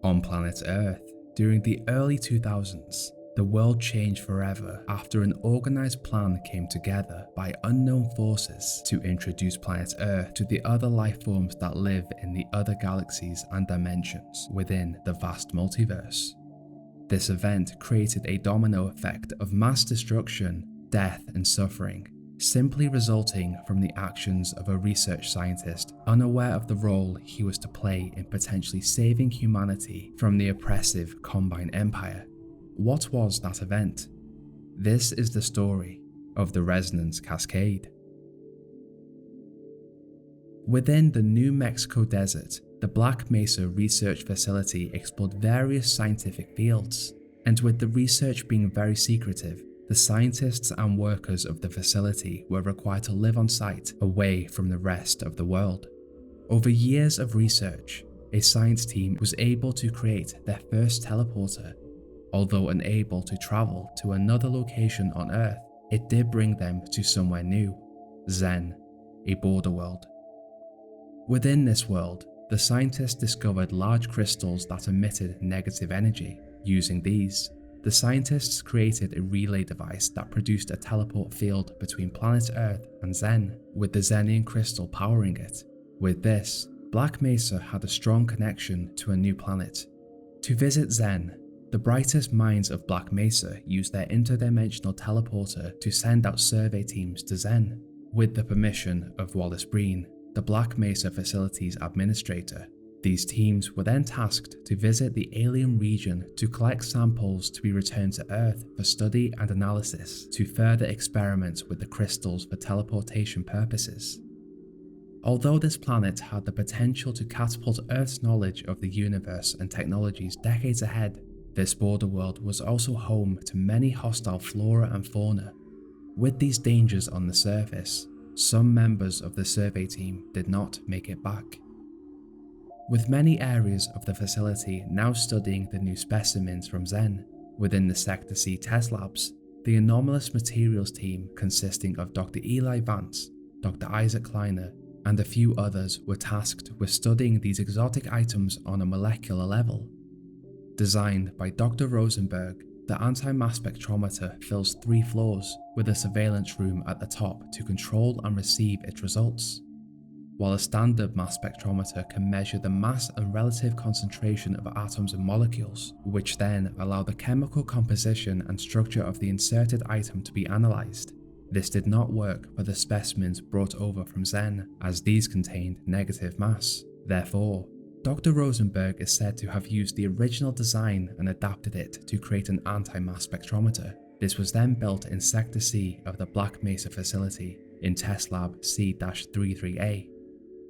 On planet Earth, during the early 2000s, the world changed forever after an organized plan came together by unknown forces to introduce planet Earth to the other life forms that live in the other galaxies and dimensions within the vast multiverse. This event created a domino effect of mass destruction, death, and suffering, simply resulting from the actions of a research scientist unaware of the role he was to play in potentially saving humanity from the oppressive Combine Empire. What was that event? This is the story of the Resonance Cascade. Within the New Mexico desert, the Black Mesa Research Facility explored various scientific fields, and with the research being very secretive, the scientists and workers of the facility were required to live on site away from the rest of the world. Over years of research, a science team was able to create their first teleporter. Although unable to travel to another location on Earth, it did bring them to somewhere new, Zen, a border world. Within this world, the scientists discovered large crystals that emitted negative energy. Using these, the scientists created a relay device that produced a teleport field between planet Earth and Zen, with the Zenian crystal powering it. With this, Black Mesa had a strong connection to a new planet. To visit Zen, the brightest minds of Black Mesa used their interdimensional teleporter to send out survey teams to Zen. With the permission of Wallace Breen, the Black Mesa facility's administrator, these teams were then tasked to visit the alien region to collect samples to be returned to Earth for study and analysis to further experiment with the crystals for teleportation purposes. Although this planet had the potential to catapult Earth's knowledge of the universe and technologies decades ahead, this border world was also home to many hostile flora and fauna. With these dangers on the surface, some members of the survey team did not make it back. With many areas of the facility now studying the new specimens from Zen, within the Sector C test labs, the anomalous materials team consisting of Dr. Eli Vance, Dr. Isaac Kleiner, and a few others were tasked with studying these exotic items on a molecular level. Designed by Dr. Rosenberg, the anti-mass spectrometer fills 3 floors with a surveillance room at the top to control and receive its results. While a standard mass spectrometer can measure the mass and relative concentration of atoms and molecules, which then allow the chemical composition and structure of the inserted item to be analysed. This did not work for the specimens brought over from Zen, as these contained negative mass. Therefore, Dr. Rosenberg is said to have used the original design and adapted it to create an anti-mass spectrometer. This was then built in Sector C of the Black Mesa facility, in Test Lab C-33A.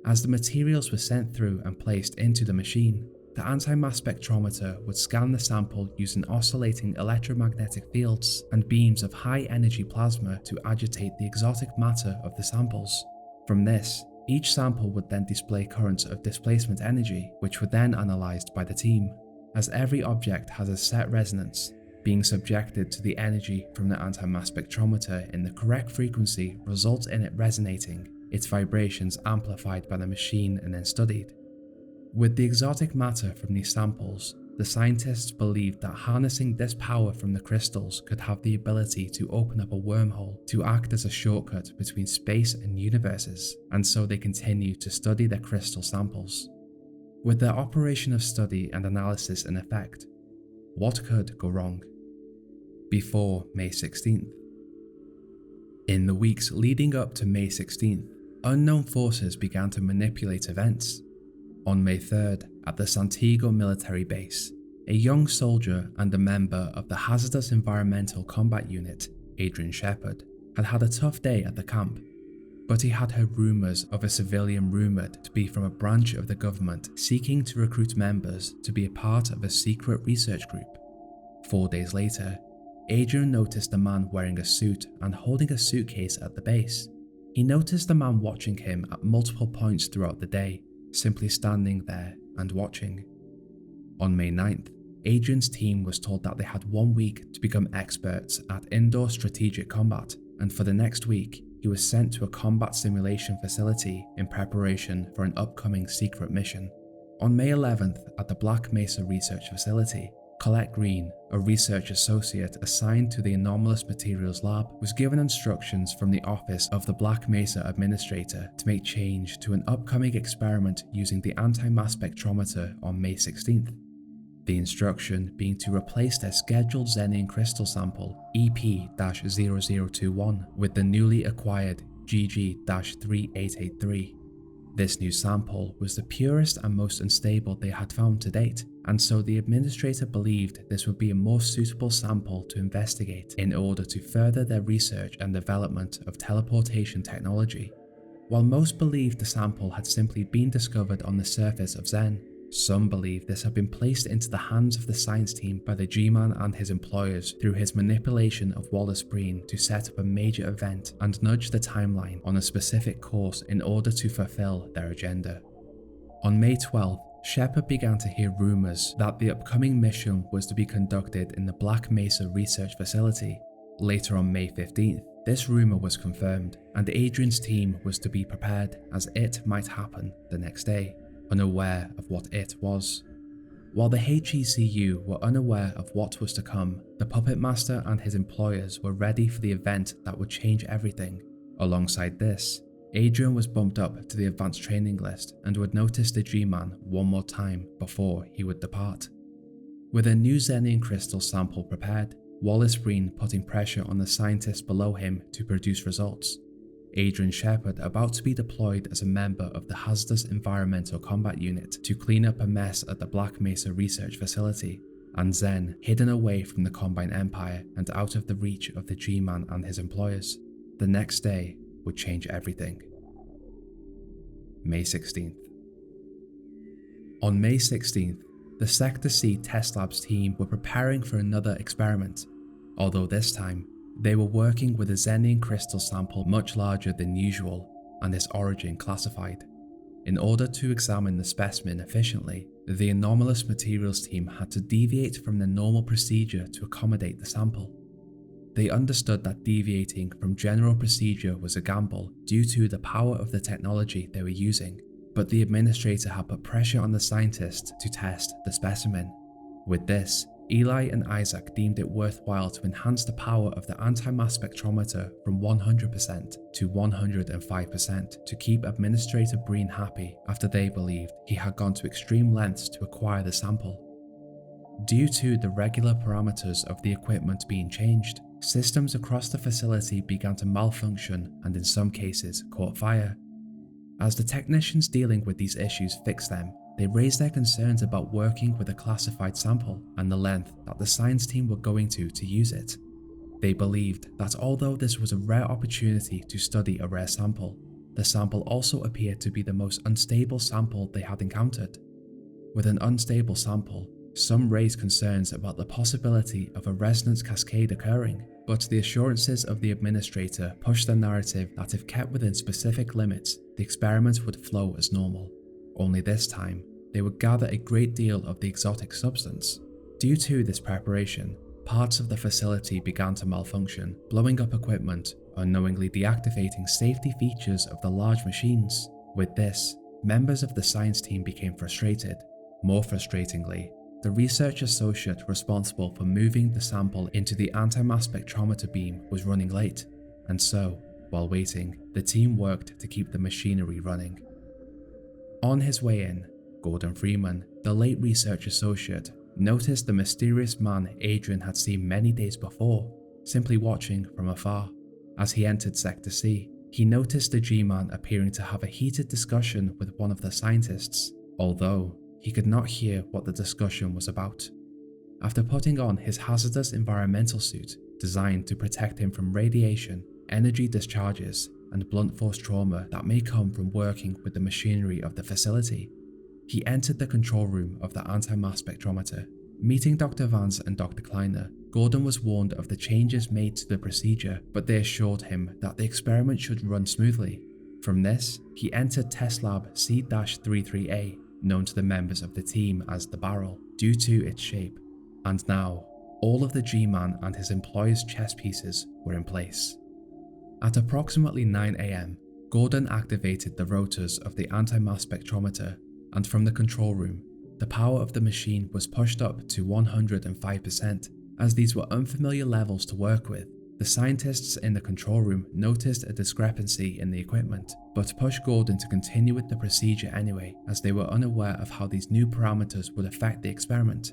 As the materials were sent through and placed into the machine, the anti-mass spectrometer would scan the sample using oscillating electromagnetic fields and beams of high-energy plasma to agitate the exotic matter of the samples. From this, each sample would then display currents of displacement energy, which were then analysed by the team. As every object has a set resonance, being subjected to the energy from the anti-mass spectrometer in the correct frequency results in it resonating, its vibrations amplified by the machine and then studied. With the exotic matter from these samples, the scientists believed that harnessing this power from the crystals could have the ability to open up a wormhole to act as a shortcut between space and universes, and so they continued to study their crystal samples. With their operation of study and analysis in effect, what could go wrong? Before May 16th. In the weeks leading up to May 16th, unknown forces began to manipulate events. On May 3rd, at the Santiago military base, a young soldier and a member of the Hazardous Environmental Combat Unit, Adrian Shepard, had had a tough day at the camp, but he had heard rumours of a civilian rumoured to be from a branch of the government seeking to recruit members to be a part of a secret research group. 4 days later, Adrian noticed a man wearing a suit and holding a suitcase at the base. He noticed the man watching him at multiple points throughout the day, simply standing there and watching. On May 9th, Adrian's team was told that they had 1 week to become experts at indoor strategic combat, and for the next week, he was sent to a combat simulation facility in preparation for an upcoming secret mission. On May 11th, at the Black Mesa Research Facility, Colette Green, a research associate assigned to the Anomalous Materials Lab, was given instructions from the office of the Black Mesa administrator to make change to an upcoming experiment using the anti-mass spectrometer on May 16th. The instruction being to replace their scheduled Xenium crystal sample EP-0021 with the newly acquired GG-3883. This new sample was the purest and most unstable they had found to date, and so the administrator believed this would be a more suitable sample to investigate in order to further their research and development of teleportation technology. While most believed the sample had simply been discovered on the surface of Xen, some believe this had been placed into the hands of the science team by the G-Man and his employers through his manipulation of Wallace Breen to set up a major event and nudge the timeline on a specific course in order to fulfill their agenda. On May 12th, Shepard began to hear rumors that the upcoming mission was to be conducted in the Black Mesa Research Facility. Later on May 15th, this rumor was confirmed, and Adrian's team was to be prepared as it might happen the next day, unaware of what it was. While the HECU were unaware of what was to come, the Puppet Master and his employers were ready for the event that would change everything. Alongside this, Adrian was bumped up to the advanced training list and would notice the G-Man one more time before he would depart. With a new Xenium crystal sample prepared, Wallace Breen putting pressure on the scientists below him to produce results, Adrian Shepard about to be deployed as a member of the Hazardous Environmental Combat Unit to clean up a mess at the Black Mesa Research Facility, and Xen hidden away from the Combine Empire and out of the reach of the G-Man and his employers. The next day would change everything. May 16th. On May 16th, the Sector C Test Labs team were preparing for another experiment, although this time, they were working with a Xenium crystal sample much larger than usual and its origin classified. In order to examine the specimen efficiently, the Anomalous Materials team had to deviate from the normal procedure to accommodate the sample. They understood that deviating from general procedure was a gamble due to the power of the technology they were using, but the administrator had put pressure on the scientists to test the specimen. With this, Eli and Isaac deemed it worthwhile to enhance the power of the anti-mass spectrometer from 100% to 105% to keep Administrator Breen happy after they believed he had gone to extreme lengths to acquire the sample. Due to the regular parameters of the equipment being changed, systems across the facility began to malfunction and in some cases caught fire. As the technicians dealing with these issues fixed them, they raised their concerns about working with a classified sample and the length that the science team were going to use it. They believed that although this was a rare opportunity to study a rare sample, the sample also appeared to be the most unstable sample they had encountered. With an unstable sample, some raised concerns about the possibility of a resonance cascade occurring, but the assurances of the administrator pushed the narrative that if kept within specific limits, the experiment would flow as normal. Only this time, they would gather a great deal of the exotic substance. Due to this preparation, parts of the facility began to malfunction, blowing up equipment, unknowingly deactivating safety features of the large machines. With this, members of the science team became frustrated. More frustratingly, the research associate responsible for moving the sample into the anti-mass spectrometer beam was running late, and so, while waiting, the team worked to keep the machinery running. On his way in, Gordon Freeman, the late research associate, noticed the mysterious man Adrian had seen many days before, simply watching from afar. As he entered Sector C, he noticed the G-Man appearing to have a heated discussion with one of the scientists, although he could not hear what the discussion was about. After putting on his hazardous environmental suit, designed to protect him from radiation, energy discharges, and blunt force trauma that may come from working with the machinery of the facility, he entered the control room of the anti-mass spectrometer. Meeting Dr. Vance and Dr. Kleiner, Gordon was warned of the changes made to the procedure, but they assured him that the experiment should run smoothly. From this, he entered Test Lab C-33A, known to the members of the team as the Barrel, due to its shape. And now, all of the G-Man and his employers' chess pieces were in place. At approximately 9 AM, Gordon activated the rotors of the anti-mass spectrometer, and from the control room, the power of the machine was pushed up to 105%. As these were unfamiliar levels to work with, the scientists in the control room noticed a discrepancy in the equipment, but pushed Gordon to continue with the procedure anyway, as they were unaware of how these new parameters would affect the experiment.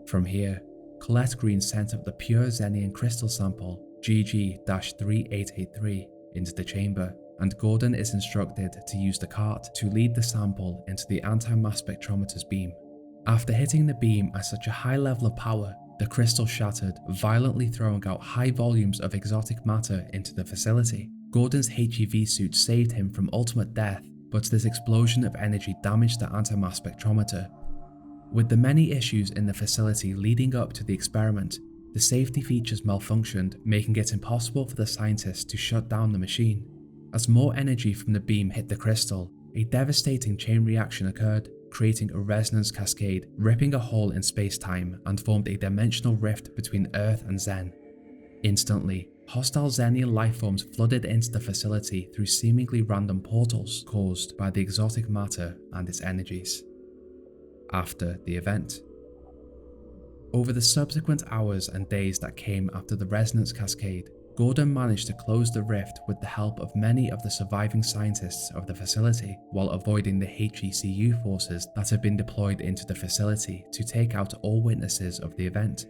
From here, Colette Green sent up the pure Zenian crystal sample GG-3883 into the chamber, and Gordon is instructed to use the cart to lead the sample into the anti-mass spectrometer's beam. After hitting the beam at such a high level of power, the crystal shattered, violently throwing out high volumes of exotic matter into the facility. Gordon's HEV suit saved him from ultimate death, but this explosion of energy damaged the anti-mass spectrometer. With the many issues in the facility leading up to the experiment, the safety features malfunctioned, making it impossible for the scientists to shut down the machine. As more energy from the beam hit the crystal, a devastating chain reaction occurred, creating a resonance cascade, ripping a hole in space-time, and formed a dimensional rift between Earth and Zen. Instantly, hostile Zenian lifeforms flooded into the facility through seemingly random portals caused by the exotic matter and its energies. After the event, over the subsequent hours and days that came after the resonance cascade, Gordon managed to close the rift with the help of many of the surviving scientists of the facility, while avoiding the HECU forces that had been deployed into the facility to take out all witnesses of the event.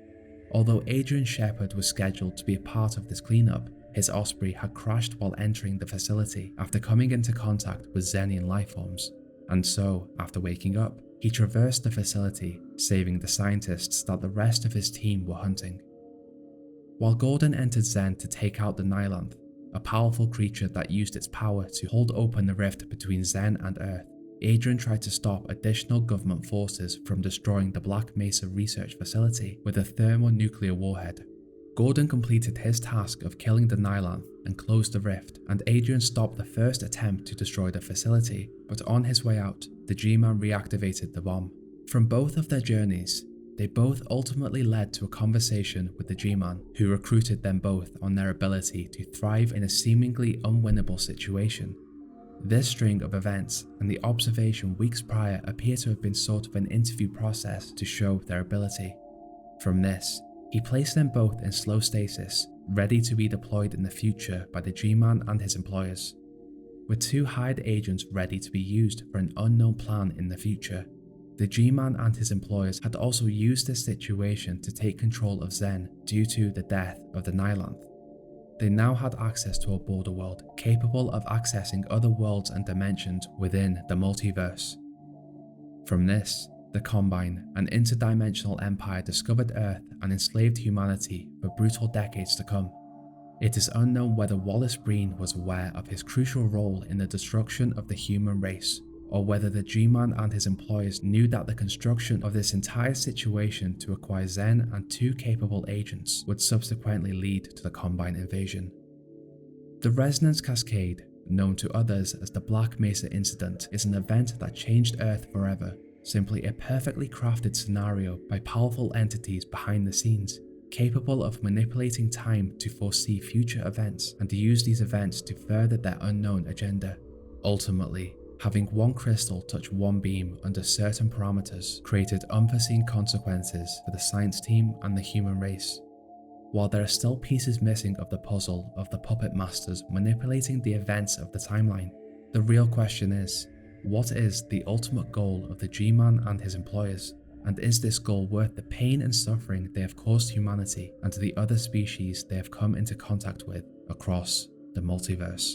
Although Adrian Shepard was scheduled to be a part of this cleanup, his Osprey had crashed while entering the facility after coming into contact with Zenian lifeforms, and so, after waking up, he traversed the facility, saving the scientists that the rest of his team were hunting. While Gordon entered Zen to take out the Nylanth, a powerful creature that used its power to hold open the rift between Zen and Earth, Adrian tried to stop additional government forces from destroying the Black Mesa research facility with a thermonuclear warhead. Gordon completed his task of killing the Nylanth and closed the rift, and Adrian stopped the first attempt to destroy the facility, but on his way out, the G-Man reactivated the bomb. From both of their journeys, they both ultimately led to a conversation with the G-Man, who recruited them both on their ability to thrive in a seemingly unwinnable situation. This string of events and the observation weeks prior appear to have been sort of an interview process to show their ability. From this, he placed them both in slow stasis, ready to be deployed in the future by the G-Man and his employers. With two hired agents ready to be used for an unknown plan in the future, the G-Man and his employers had also used this situation to take control of Zen due to the death of the Nylanth. They now had access to a border world capable of accessing other worlds and dimensions within the multiverse. From this, the Combine, an interdimensional empire, discovered Earth and enslaved humanity for brutal decades to come. It is unknown whether Wallace Breen was aware of his crucial role in the destruction of the human race, or whether the G-Man and his employers knew that the construction of this entire situation to acquire Zen and two capable agents would subsequently lead to the Combine invasion. The Resonance Cascade, known to others as the Black Mesa Incident, is an event that changed Earth forever, simply a perfectly crafted scenario by powerful entities behind the scenes, capable of manipulating time to foresee future events and to use these events to further their unknown agenda. Ultimately, having one crystal touch one beam under certain parameters created unforeseen consequences for the science team and the human race. While there are still pieces missing of the puzzle of the puppet masters manipulating the events of the timeline, the real question is, what is the ultimate goal of the G-Man and his employers? And is this goal worth the pain and suffering they have caused humanity and to the other species they have come into contact with across the multiverse?